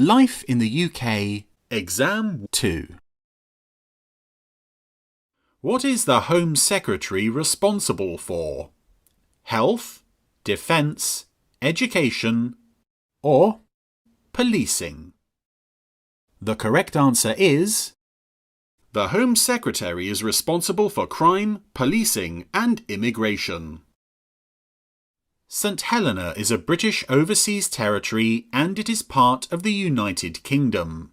Life in the UK, Exam 2. What is the Home Secretary responsible for? Health, defence, education, Or policing? the correct answer is The Home Secretary is responsible for crime, policing and immigration. St Helena is a British overseas territory and it is part of the United Kingdom.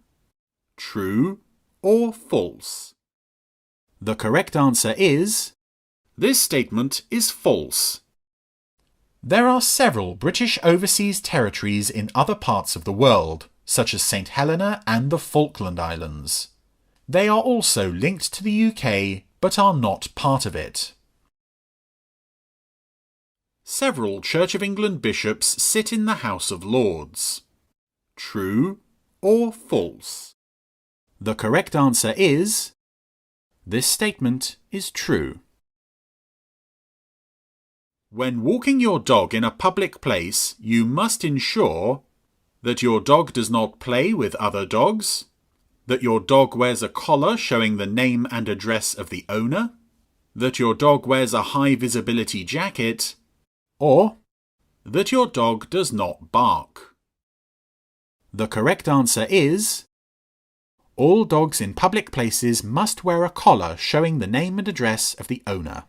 True or false? the correct answer is This statement is false. there are several British overseas territories in other parts of the world, such as St Helena and the Falkland Islands. They are also linked to the UK but are not part of it. Several Church of England bishops sit in the House of Lords. True or false? The correct answer is this statement is true. When walking your dog in a public place, you must ensure that your dog does not play with other dogs, that your dog wears a collar showing the name and address of the owner, that your dog wears a high visibility jacket, Or that your dog does not bark. the correct answer is all dogs in public places must wear a collar showing the name and address of the owner.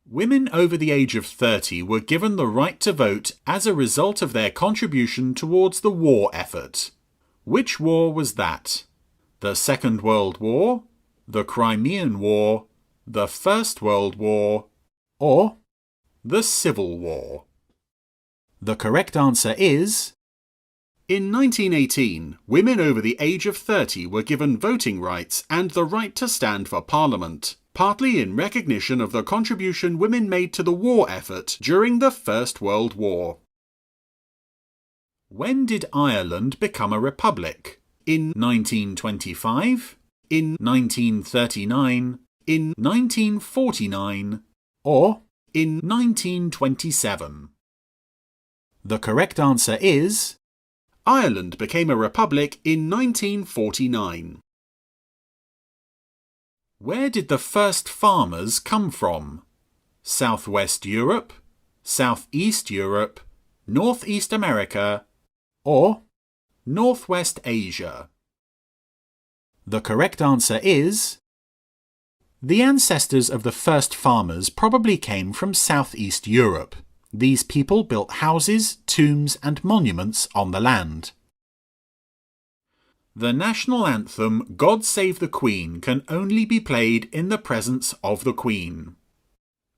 Women over the age of 30 were given the right to vote as a result of their contribution towards the war effort. Which war was that? The Second World War, the Crimean War, the First World War, Or the Civil War? the correct answer is In 1918, women over the age of 30 were given voting rights and the right to stand for Parliament, partly in recognition of the contribution women made to the war effort during the First World War. When did Ireland become a republic? In 1925? In 1939? In 1949? or In 1927? the correct answer is Ireland became a republic in 1949. Where did the first farmers come from? Southwest Europe, Southeast Europe, Northeast America, or Northwest Asia? the correct answer is the ancestors of the first farmers probably came from Southeast Europe. These people built houses, tombs and monuments on the land. The national anthem, God Save the Queen, can only be played in the presence of the Queen.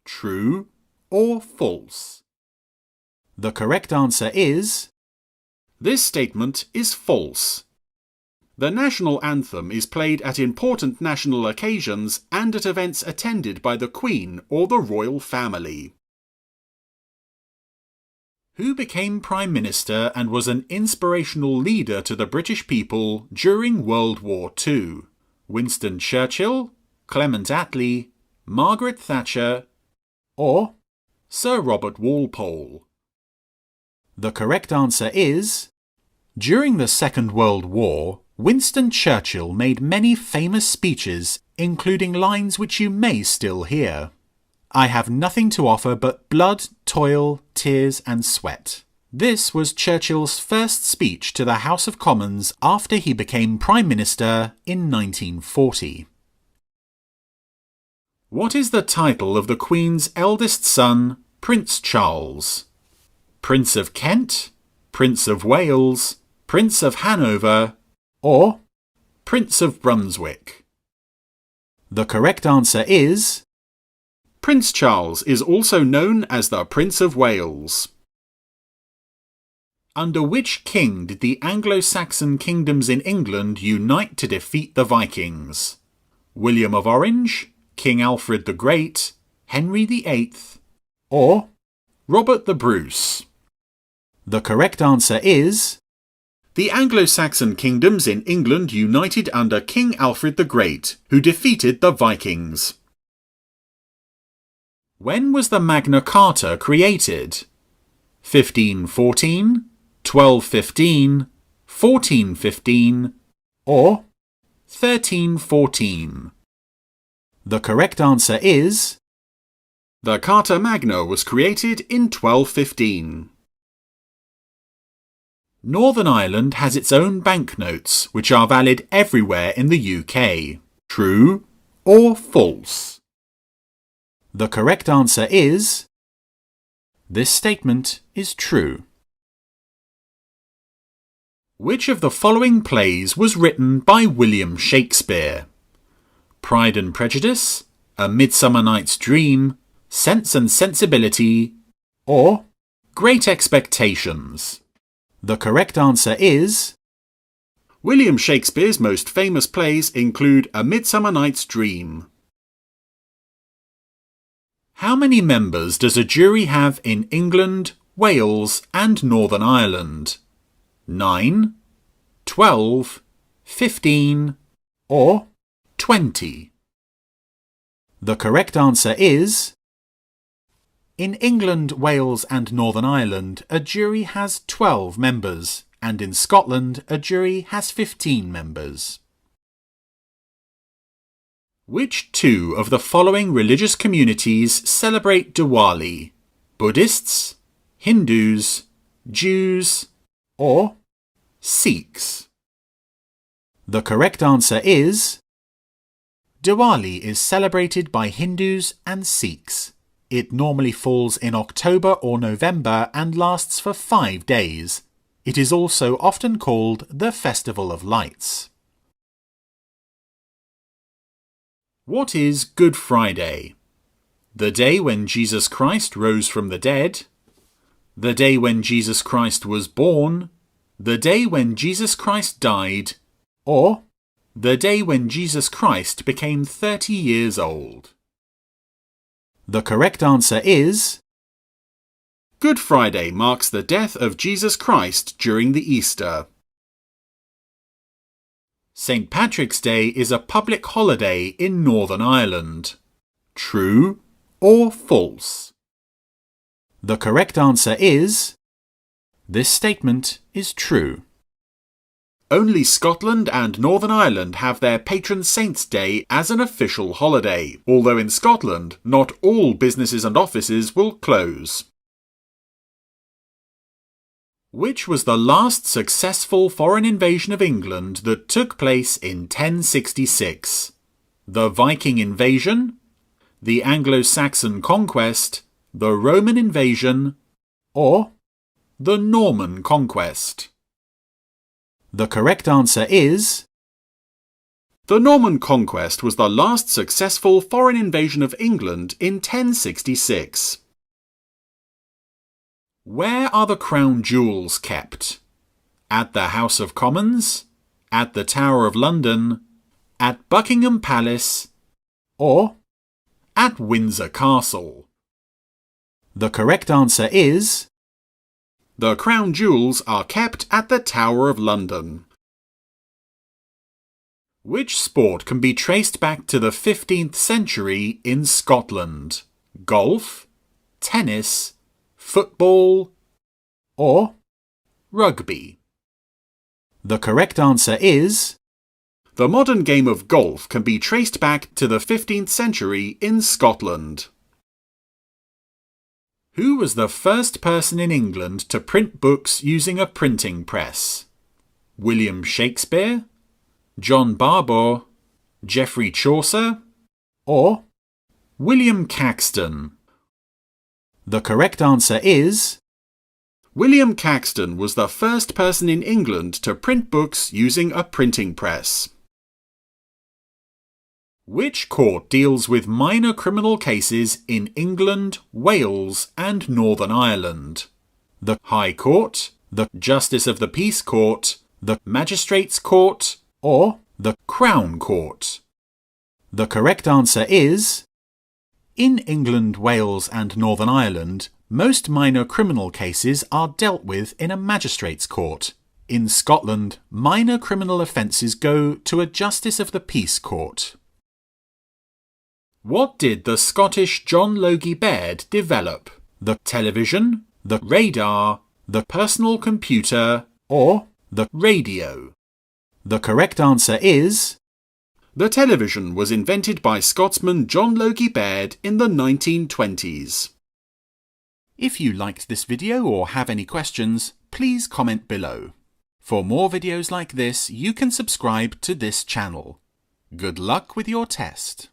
True or false? The correct answer is This statement is false. The national anthem is played at important national occasions and at events attended by the Queen or the royal family. Who became Prime Minister and was an inspirational leader to the British people during World War II? Winston Churchill, Clement Attlee, Margaret Thatcher, or Sir Robert Walpole? the correct answer is during the Second World War, Winston Churchill made many famous speeches, including lines which you may still hear. I have nothing to offer but blood, toil, tears and sweat. This was Churchill's first speech to the House of Commons after he became Prime Minister in 1940. What is the title of the Queen's eldest son, Prince Charles? Prince of Kent, Prince of Wales, Prince of Hanover, or Prince of Brunswick? the correct answer is Prince Charles is also known as the Prince of Wales. Under which king did the Anglo-Saxon kingdoms in England unite to defeat the Vikings? William of Orange, King Alfred the Great, Henry VIII, or Robert the Bruce? the correct answer is The Anglo-Saxon kingdoms in England united under King Alfred the Great, who defeated the Vikings. When was the Magna Carta created? 1514, 1215, 1415, or 1314? The correct answer is the Carta Magna was created in 1215. Northern Ireland has its own banknotes, which are valid everywhere in the UK. True or false? The correct answer is this statement is true. Which of the following plays was written by William Shakespeare? Pride and Prejudice, A Midsummer Night's Dream, Sense and Sensibility, or Great Expectations? The correct answer is William Shakespeare's most famous plays include A Midsummer Night's Dream. How many members does a jury have in England, Wales and Northern Ireland? 9, 12, 15 or 20? The correct answer is in England, Wales and Northern Ireland, a jury has 12 members, and in Scotland, a jury has 15 members. Which two of the following religious communities celebrate Diwali? Buddhists, Hindus, Jews, or Sikhs? The correct answer is Diwali is celebrated by Hindus and Sikhs. It normally falls in October or November and lasts for 5 days. It is also often called the Festival of Lights. What is Good Friday? The day when Jesus Christ rose from the dead, the day when Jesus Christ was born, the day when Jesus Christ died, or the day when Jesus Christ became 30 years old? The correct answer is Good Friday marks the death of Jesus Christ during the Easter. St. Patrick's Day is a public holiday in Northern Ireland. True or false? The correct answer is this statement is true. Only Scotland and Northern Ireland have their patron saint's day as an official holiday, although in Scotland not all businesses and offices will close. Which was the last successful foreign invasion of England that took place in 1066? The Viking invasion, the Anglo-Saxon conquest, the Roman invasion, or the Norman conquest? The correct answer is the Norman conquest was the last successful foreign invasion of England in 1066. Where are the crown jewels kept? At the House of Commons, at the Tower of London, at Buckingham Palace, or at Windsor Castle? The correct answer is the crown jewels are kept at the Tower of London. Which sport can be traced back to the 15th century in Scotland? Golf, tennis, football, or rugby? The correct answer is the modern game of golf can be traced back to the 15th century in Scotland. Who was the first person in England to print books using a printing press? William Shakespeare, John Barbour, Geoffrey Chaucer, or William Caxton? The correct answer is William Caxton was the first person in England to print books using a printing press. Which court deals with minor criminal cases in England, Wales and Northern Ireland? The High Court, the Justice of the Peace Court, the Magistrates' Court, or the Crown Court? The correct answer is in England, Wales and Northern Ireland, most minor criminal cases are dealt with in a magistrates' court. In Scotland, minor criminal offences go to a Justice of the Peace Court. What did the Scottish John Logie Baird develop? The television, the radar, the personal computer, or the radio. The correct answer is the television was invented by Scotsman John Logie Baird in the 1920s. If you liked this video or have any questions, please comment below. For more videos like this, you can subscribe to this channel. Good luck with your test.